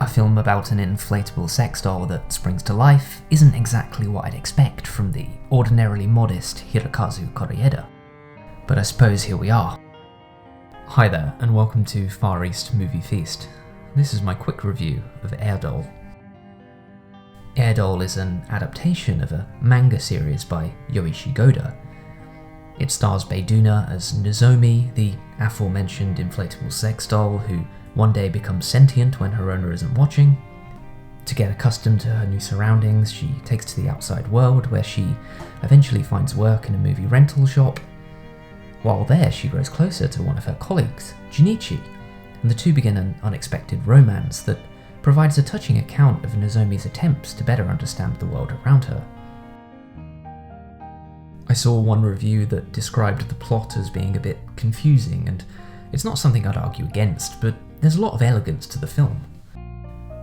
A film about an inflatable sex doll that springs to life isn't exactly what I'd expect from the ordinarily modest Hirokazu Kore-eda. But I suppose here we are. Hi there, and welcome to Far East Movie Feast. This is my quick review of Airdoll. Airdoll is an adaptation of a manga series by Yoichi Goda. It stars Doona as Nozomi, the aforementioned inflatable sex doll who one day becomes sentient when her owner isn't watching. To get accustomed to her new surroundings, she takes to the outside world, where she eventually finds work in a movie rental shop. While there, she grows closer to one of her colleagues, Junichi, and the two begin an unexpected romance that provides a touching account of Nozomi's attempts to better understand the world around her. I saw one review that described the plot as being a bit confusing, and it's not something I'd argue against, but there's a lot of elegance to the film.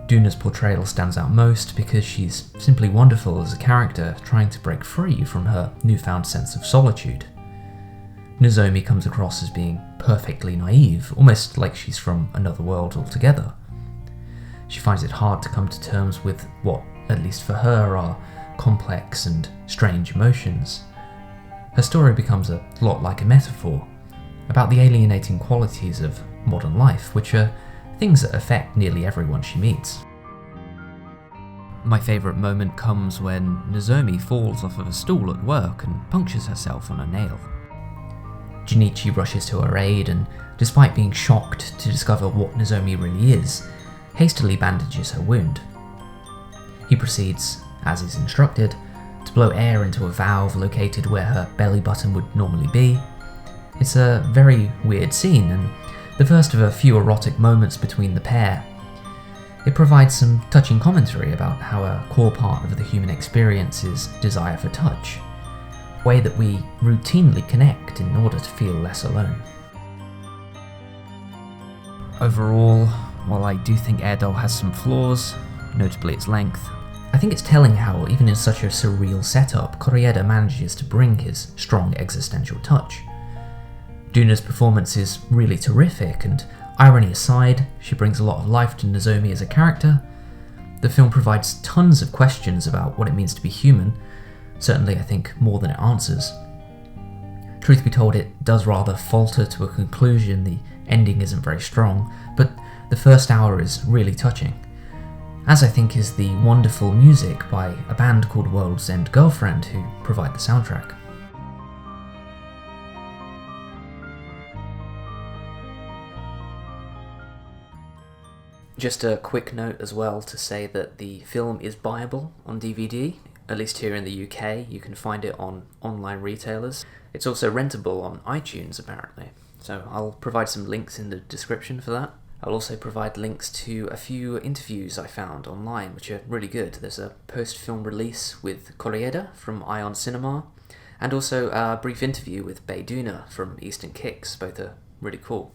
Doona's portrayal stands out most because she's simply wonderful as a character trying to break free from her newfound sense of solitude. Nozomi comes across as being perfectly naive, almost like she's from another world altogether. She finds it hard to come to terms with what, at least for her, are complex and strange emotions. Her story becomes a lot like a metaphor about the alienating qualities of modern life, which are things that affect nearly everyone she meets. My favourite moment comes when Nozomi falls off of a stool at work and punctures herself on a nail. Junichi rushes to her aid and, despite being shocked to discover what Nozomi really is, hastily bandages her wound. He proceeds, as is instructed, to blow air into a valve located where her belly button would normally be. It's a very weird scene, and the first of a few erotic moments between the pair. It provides some touching commentary about how a core part of the human experience is desire for touch, a way that we routinely connect in order to feel less alone. Overall, while I do think Airdoll has some flaws, notably its length, I think it's telling how, even in such a surreal setup, Kore-eda manages to bring his strong existential touch. Doona's performance is really terrific, and irony aside, she brings a lot of life to Nozomi as a character. The film provides tons of questions about what it means to be human, certainly I think more than it answers. Truth be told, it does rather falter to a conclusion. The ending isn't very strong, but the first hour is really touching, as I think is the wonderful music by a band called World's End Girlfriend, who provide the soundtrack. Just a quick note as well to say that the film is buyable on DVD, at least here in the UK. You can find it on online retailers. It's also rentable on iTunes apparently, so I'll provide some links in the description for that. I'll also provide links to a few interviews I found online, which are really good. There's a post-film release with Kore-eda from Ion Cinema, and also a brief interview with Doona from Eastern Kicks. Both are really cool.